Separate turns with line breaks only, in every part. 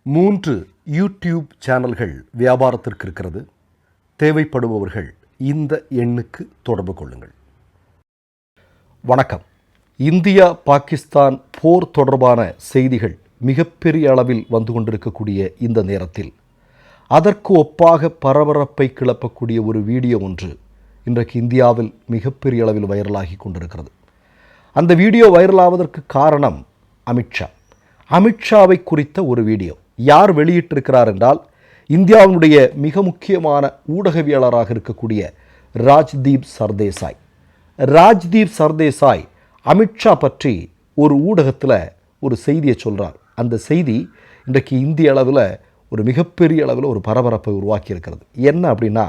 3 YouTube சேனல்கள் வியாபாரத்திற்கு இருக்கிறது. தேவைப்படுபவர்கள் இந்த எண்ணுக்கு தொடர்பு கொள்ளுங்கள். வணக்கம். இந்தியா பாகிஸ்தான் போர் தொடர்பான செய்திகள் மிகப்பெரிய அளவில் வந்து கொண்டிருக்கக்கூடிய இந்த நேரத்தில் அதற்கு ஒப்பாக பரபரப்பை கிளப்பக்கூடிய ஒரு வீடியோ ஒன்று இன்றைக்கு இந்தியாவில் மிகப்பெரிய அளவில் வைரலாகி கொண்டிருக்கிறது. அந்த வீடியோ வைரலாவதற்கு காரணம் அமித்ஷாவை குறித்த ஒரு வீடியோ. யார் வெளியிட்டிருக்கிறார் என்றால் இந்தியாவினுடைய மிக முக்கியமான ஊடகவியலாளராக இருக்கக்கூடிய ராஜ்தீப் சர்தேசாய் அமித்ஷா பற்றி ஒரு ஊடகத்தில் ஒரு செய்தியை சொல்கிறார். அந்த செய்தி இன்றைக்கு இந்திய அளவில் ஒரு மிகப்பெரிய அளவில் ஒரு பரபரப்பை உருவாக்கி இருக்கிறது. என்ன அப்படின்னா,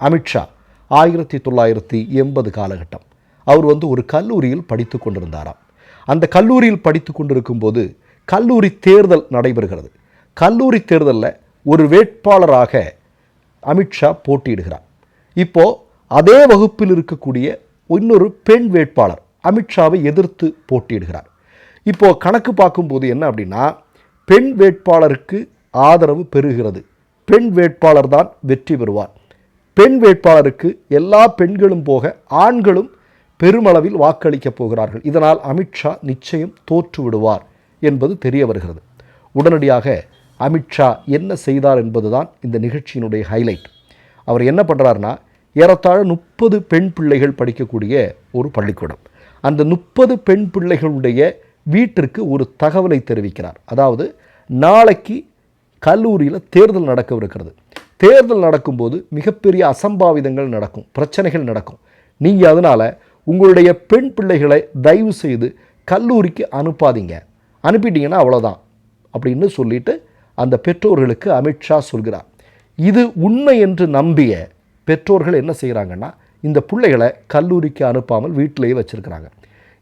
அமித்ஷா 1980 காலகட்டம் அவர் ஒரு கல்லூரியில் படித்து கொண்டிருந்தாராம். அந்த கல்லூரியில் படித்து கொண்டிருக்கும்போது கல்லூரி தேர்தல் நடைபெறுகிறது. கல்லூரி தேர்தலில் ஒரு வேட்பாளராக அமித்ஷா போட்டியிடுகிறார். இப்போது அதே வகுப்பில் இருக்கக்கூடிய இன்னொரு பெண் வேட்பாளர் அமித்ஷாவை எதிர்த்து போட்டியிடுகிறார். இப்போது கணக்கு பார்க்கும்போது என்ன அப்படின்னா, பெண் வேட்பாளருக்கு ஆதரவு பெறுகிறது. பெண் வேட்பாளர் தான் வெற்றி பெறுவார். பெண் வேட்பாளருக்கு எல்லா பெண்களும் போக ஆண்களும் பெருமளவில் வாக்களிக்கப் போகிறார்கள். இதனால் அமித்ஷா நிச்சயம் தோற்று விடுவார் என்பது தெரிய வருகிறது. உடனடியாக அமித்ஷா என்ன செய்தார் என்பதுதான் இந்த நிகழ்ச்சியினுடைய ஹைலைட். அவர் என்ன பண்ணுறாருன்னா, ஏறத்தாழ 30 பெண் பிள்ளைகள் படிக்கக்கூடிய ஒரு பள்ளிக்கூடம். அந்த 30 பெண் பிள்ளைகளுடைய வீட்டிற்கு ஒரு தகவலை தெரிவிக்கிறார். அதாவது நாளைக்கு கல்லூரியில் தேர்தல் நடக்கவிருக்கிறது. தேர்தல் நடக்கும்போது மிகப்பெரிய அசம்பாவிதங்கள் நடக்கும், பிரச்சனைகள் நடக்கும். நீங்கள் அதனால் உங்களுடைய பெண் பிள்ளைகளை தயவு செய்து கல்லூரிக்கு அனுப்பாதீங்க, அனுப்பிட்டீங்கன்னா அவ்வளோதான் அப்படின்னு சொல்லிட்டு அந்த பெற்றோர்களுக்கு அமித்ஷா சொல்கிறார். இது உண்மை என்று நம்பிய பெற்றோர்கள் என்ன செய்கிறாங்கன்னா, இந்த பிள்ளைகளை கல்லூரிக்கு அனுப்பாமல் வீட்டிலேயே வச்சிருக்கிறாங்க.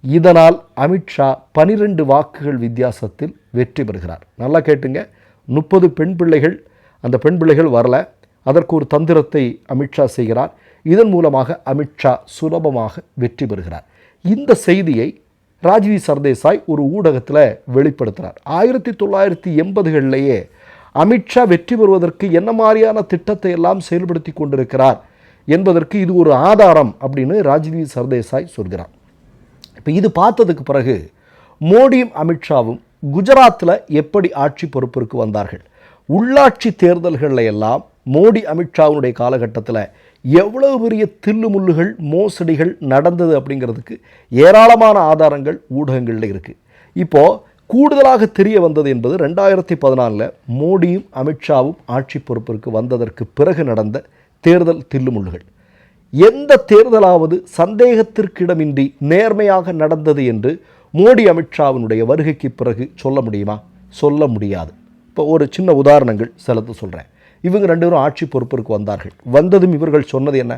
இதனால் அமித்ஷா 12 வாக்குகள் வித்தியாசத்தில் வெற்றி பெறுகிறார். நல்லா கேட்டுங்க, 30 பெண் பிள்ளைகள், அந்த பெண் பிள்ளைகள் வரல. அதற்கு ஒரு தந்திரத்தை அமித்ஷா செய்கிறார். இதன் மூலமாக அமித்ஷா சுலபமாக வெற்றி பெறுகிறார். இந்த செய்தியை ராஜ்தீப் சர்தேசாய் ஒரு ஊடகத்தில் வெளிப்படுத்துகிறார். 1980களிலேயே அமித்ஷா வெற்றி பெறுவதற்கு என்ன மாதிரியான திட்டத்தை எல்லாம் செயல்படுத்தி கொண்டிருக்கிறார் என்பதற்கு இது ஒரு ஆதாரம் அப்படின்னு ராஜ்தீப் சர்தேசாய் சொல்கிறார். இப்போ இது பார்த்ததுக்கு பிறகு மோடியும் அமித்ஷாவும் குஜராத்தில் எப்படி ஆட்சி பொறுப்பிற்கு வந்தார்கள், உள்ளாட்சி தேர்தல்களில் எல்லாம் மோடி அமித்ஷாவுடைய காலகட்டத்தில் எவ்வளவு பெரிய தில்லுமுள்ளுகள் மோசடிகள் நடந்தது அப்படிங்கிறதுக்கு ஏராளமான ஆதாரங்கள் ஊடகங்களில் இருக்குது. இப்போது கூடுதலாக தெரிய வந்தது என்பது 2014 மோடியும் அமித்ஷாவும் ஆட்சி பொறுப்பிற்கு வந்ததற்கு பிறகு நடந்த தேர்தல் தில்லுமுள்ளுகள். எந்த தேர்தலாவது சந்தேகத்திற்கிடமின்றி நேர்மையாக நடந்தது என்று மோடி அமித்ஷாவினுடைய வருகைக்கு பிறகு சொல்ல முடியுமா? சொல்ல முடியாது. இப்போ ஒரு சின்ன உதாரணங்கள் சிலது சொல்கிறேன். இவங்க 2 பேரும் ஆட்சி பொறுப்பிற்கு வந்தார்கள். வந்ததும் இவர்கள் சொன்னது என்ன?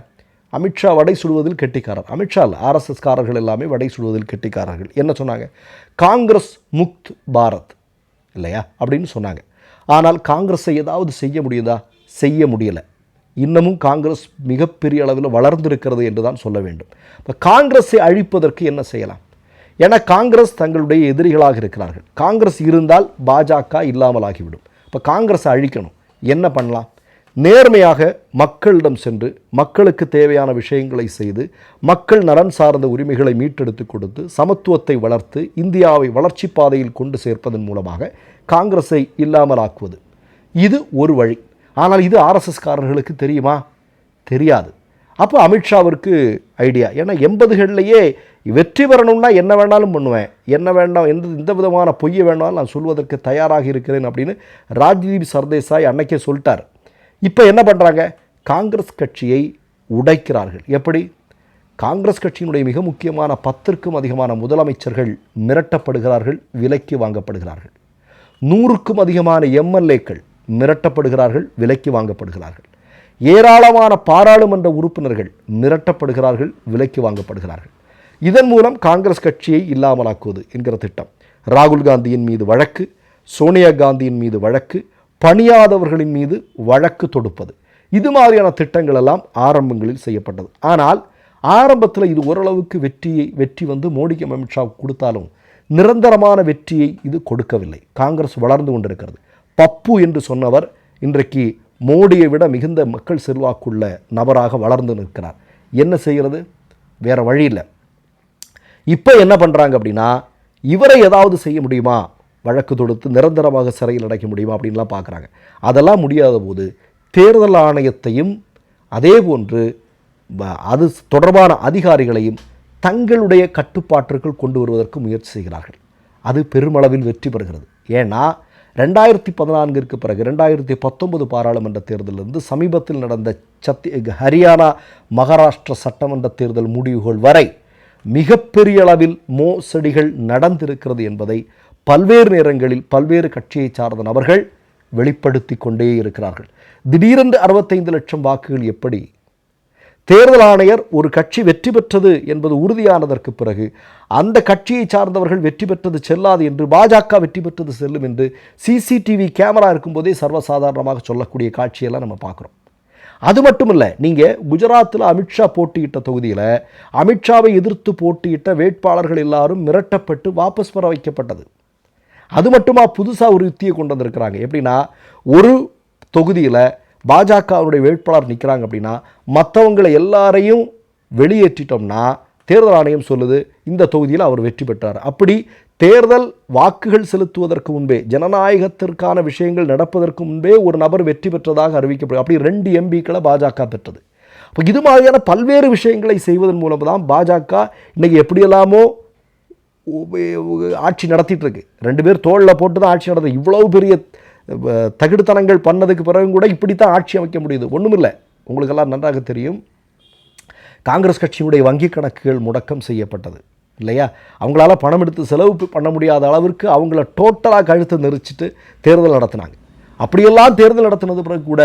அமித்ஷா வடை சுடுவதில் கெட்டிக்காரர். அமித்ஷா இல்லை, ஆர்எஸ்எஸ்காரர்கள் எல்லாமே வடை சுடுவதில் கெட்டிக்காரர்கள். என்ன சொன்னாங்க? காங்கிரஸ் முக்த் பாரத் இல்லையா அப்படின்னு சொன்னாங்க. ஆனால் காங்கிரஸை ஏதாவது செய்ய முடியுதா? செய்ய முடியலை. இன்னமும் காங்கிரஸ் மிகப்பெரிய அளவில் வளர்ந்திருக்கிறது என்று தான் சொல்ல வேண்டும். இப்போ காங்கிரஸை அழிப்பதற்கு என்ன செய்யலாம்? ஏன்னா காங்கிரஸ் தங்களுடைய எதிரிகளாக இருக்கிறார்கள். காங்கிரஸ் இருந்தால் பாஜக இல்லாமல் ஆகிவிடும். இப்போ காங்கிரஸை அழிக்கணும். என்ன பண்ணலாம்? நேர்மையாக மக்களிடம் சென்று மக்களுக்கு தேவையான விஷயங்களை செய்து மக்கள் நலன் சார்ந்த உரிமைகளை மீட்டெடுத்து கொடுத்து சமத்துவத்தை வளர்த்து இந்தியாவை வளர்ச்சி பாதையில் கொண்டு சேர்ப்பதன் மூலமாக காங்கிரஸை இல்லாமல் ஆக்குவது, இது ஒரு வழி. ஆனால் இது ஆர்எஸ்எஸ்காரர்களுக்கு தெரியுமா? தெரியாது. அப்போ அமித்ஷாவிற்கு ஐடியா. ஏன்னா 80களிலேயே வெற்றி பெறணும்னா என்ன வேணாலும் பண்ணுவேன், என்ன வேண்டாம், எந்த விதமான பொய்யை வேணாலும் நான் சொல்வதற்கு தயாராக இருக்கிறேன் அப்படின்னு ராஜ்தீப் சர்தேசாய் அன்னைக்கே சொல்லிட்டார். இப்போ என்ன பண்ணுறாங்க? காங்கிரஸ் கட்சியை உடைக்கிறார்கள். எப்படி? காங்கிரஸ் கட்சியினுடைய மிக முக்கியமான 10க்கும் அதிகமான முதலமைச்சர்கள் மிரட்டப்படுகிறார்கள், விலைக்கு வாங்கப்படுகிறார்கள். 100க்கும் அதிகமான எம்எல்ஏக்கள் மிரட்டப்படுகிறார்கள், விலைக்கு வாங்கப்படுகிறார்கள். ஏராளமான பாராளுமன்ற உறுப்பினர்கள் மிரட்டப்படுகிறார்கள், விலைக்கு வாங்கப்படுகிறார்கள். இதன் மூலம் காங்கிரஸ் கட்சியை இல்லாமலாக்குவது என்கிற திட்டம். ராகுல் காந்தியின் மீது வழக்கு, சோனியா காந்தியின் மீது வழக்கு, பணியாதவர்களின் மீது வழக்கு தொடுப்பது, இது மாதிரியான திட்டங்கள் எல்லாம் ஆரம்பங்களில் செய்யப்பட்டது. ஆனால் ஆரம்பத்தில் இது ஓரளவுக்கு வெற்றி மோடிக்கு அமித்ஷாவுக்கு கொடுத்தாலும் நிரந்தரமான வெற்றியை இது கொடுக்கவில்லை. காங்கிரஸ் வளர்ந்து கொண்டிருக்கிறது. பப்பு என்று சொன்னவர் இன்றைக்கு மோடியை விட மிகுந்த மக்கள் செல்வாக்குள்ள நபராக வளர்ந்து நிற்கிறார். என்ன செய்கிறது? வேறு வழி இல்லை. இப்போ என்ன பண்ணுறாங்க அப்படின்னா, இவரை ஏதாவது செய்ய முடியுமா, வழக்கு தொடுத்து நிரந்தரமாக சிறையில் அடைக்க முடியுமா அப்படின்லாம் பார்க்குறாங்க. அதெல்லாம் முடியாத போது தேர்தல் ஆணையத்தையும் அதே போன்று அது தொடர்பான அதிகாரிகளையும் தங்களுடைய கட்டுப்பாட்டிற்குள் கொண்டு வருவதற்கு முயற்சி செய்கிறார்கள். அது பெருமளவில் வெற்றி பெறுகிறது. ஏன்னா 2014 பிறகு 2019 பாராளுமன்ற தேர்தலிலிருந்து சமீபத்தில் நடந்த ஹரியானா மகாராஷ்டிரா சட்டமன்ற தேர்தல் முடிவுகள் வரை மிகப்பெரிய அளவில் மோசடிகள் நடந்திருக்கிறது என்பதை பல்வேறு நேரங்களில் பல்வேறு கட்சியை சார்ந்த நபர்கள் வெளிப்படுத்தி கொண்டே இருக்கிறார்கள். திடீரென்று 65 லட்சம் வாக்குகள் எப்படி? தேர்தல் ஆணையர் ஒரு கட்சி வெற்றி பெற்றது என்பது உறுதியானதற்கு பிறகு அந்த கட்சியை சார்ந்தவர்கள் வெற்றி பெற்றது செல்லாது என்று, பாஜக வெற்றி பெற்றது செல்லும் என்று சிசிடிவி கேமரா இருக்கும்போதே சர்வசாதாரணமாக சொல்லக்கூடிய காட்சியெல்லாம் நம்ம பார்க்குறோம். அது மட்டும் இல்லை, நீங்கள் குஜராத்தில் அமித்ஷா போட்டியிட்ட தொகுதியில் அமித்ஷாவை எதிர்த்து போட்டியிட்ட வேட்பாளர்கள் எல்லாரும் மிரட்டப்பட்டு வாபஸ் பெற வைக்கப்பட்டது. அது மட்டுமா புதுசாக ஒரு யுத்தியை கொண்டு வந்திருக்கிறாங்க. எப்படின்னா, ஒரு தொகுதியில் பாஜகவுடைய வேட்பாளர் நிற்கிறாங்க அப்படின்னா மற்றவங்களை எல்லாரையும் வெளியேற்றிட்டோம்னா தேர்தல் ஆணையம் சொல்லுது இந்த தொகுதியில் அவர் வெற்றி பெற்றார். அப்படி தேர்தல் வாக்குகள் செலுத்துவதற்கு முன்பே, ஜனநாயகத்திற்கான விஷயங்கள் நடப்பதற்கு முன்பே ஒரு நபர் வெற்றி பெற்றதாக அறிவிக்கப்படும். அப்படி 2 எம்பிக்களை பாஜக பெற்றது. இப்போ இது மாதிரியான பல்வேறு விஷயங்களை செய்வதன் மூலம் தான் பாஜக இன்றைக்கி எப்படியெல்லாமோ ஆட்சி நடத்திட்டு இருக்கு. 2 பேர் தோளில் போட்டு தான் ஆட்சி நடத்துது. இவ்வளவு பெரிய தகுடுத்தனங்கள் பண்ணதுக்கு பிறகு கூட இப்படித்தான் ஆட்சி அமைக்க முடியுது. ஒன்றுமில்லை, உங்களுக்கெல்லாம் நன்றாக தெரியும், காங்கிரஸ் கட்சியினுடைய வங்கி கணக்குகள் முடக்கம் செய்யப்பட்டது இல்லையா? அவங்களால பணம் எடுத்து செலவு பண்ண முடியாத அளவிற்கு அவங்கள டோட்டலாக கழுத்தை நெரிச்சிட்டு தேர்தல் நடத்தினாங்க. அப்படியெல்லாம் தேர்தல் நடத்தினது பிறகு கூட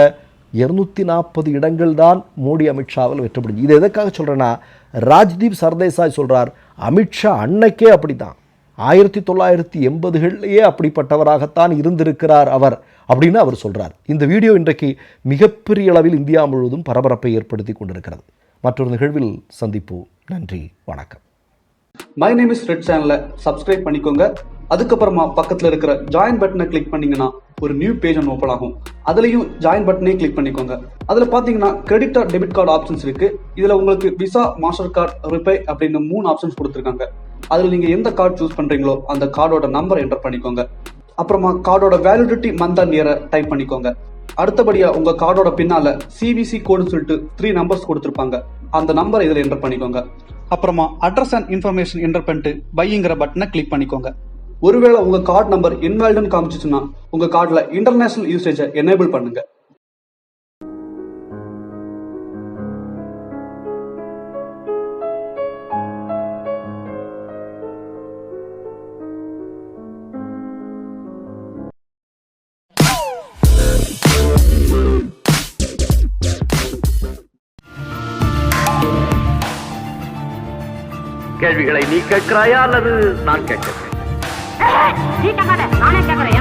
240 இடங்கள் தான் மோடி அமித்ஷாவில் வெற்றப்படுது. இது எதற்காக சொல்கிறேன்னா, ராஜ்தீப் சர்தேசாய் சொல்கிறார், அமித்ஷா அன்னைக்கே அப்படி தான் 1980களிலேயே அப்படிப்பட்டவராகத்தான் இருந்திருக்கிறார் அவர் அப்படின்னு அவர் சொல்கிறார். இந்த வீடியோ இன்றைக்கு மிகப்பெரிய அளவில் இந்தியா முழுவதும் பரபரப்பை ஏற்படுத்தி கொண்டிருக்கிறது. மற்றொரு நிகழ்வில் சந்திப்போம். நன்றி, வணக்கம்.
மை நேம் இஸ் ரெட் சேனலை சப்ஸ்கிரைப் பண்ணிக்கோங்க. அதுக்கப்புறமா பக்கத்தில் இருக்கிற ஜாயின் பட்டனை கிளிக் பண்ணீங்கன்னா ஒரு நியூ பேஜ் ஒன்று ஓப்பன் ஆகும். அதுலேயும் ஜாயின் பட்டனே கிளிக் பண்ணிக்கோங்க. அதில் பார்த்தீங்கன்னா credit card, debit card options இருக்கு. இதில் உங்களுக்கு விசா, மாஸ்டர் கார்டு, ரிப்பே அப்படின்னு 3 ஆப்ஷன்ஸ் கொடுத்துருக்காங்க. அதில் நீங்கள் எந்த கார்டு சூஸ் பண்ணுறீங்களோ அந்த கார்டோட நம்பர் என்டர் பண்ணிக்கோங்க. அப்புறமா கார்டோட வேலிடிட்டி மந்த் அண்ட் இயரை டைப் பண்ணிக்கோங்க. அடுத்தபடியாக உங்கள் கார்டோட பின்னால CVC கோடுன்னு சொல்லிட்டு 3 நம்பர்ஸ் கொடுத்துருப்பாங்க. அந்த நம்பர் இதில் என்டர் பண்ணிக்கோங்க. அப்புறமா அட்ரஸ் அண்ட் இன்ஃபர்மேஷன் என்டர் பண்ணிட்டு பைங்கிற பட்டனை கிளிக் பண்ணிக்கோங்க. ஒருவேளை உங்க கார்டு நம்பர் இன்வாலிட்னு காமிச்சிச்சுன்னா உங்க கார்டுல இன்டர்நேஷனல் யூசேஜை எனேபிள் பண்ணுங்க.
கேள்விகளை நீ கேட்கிறாயா அல்லது நான் கேட்கிறேன்?
நீ கேட்காத, நானே கேட்கிறேன்.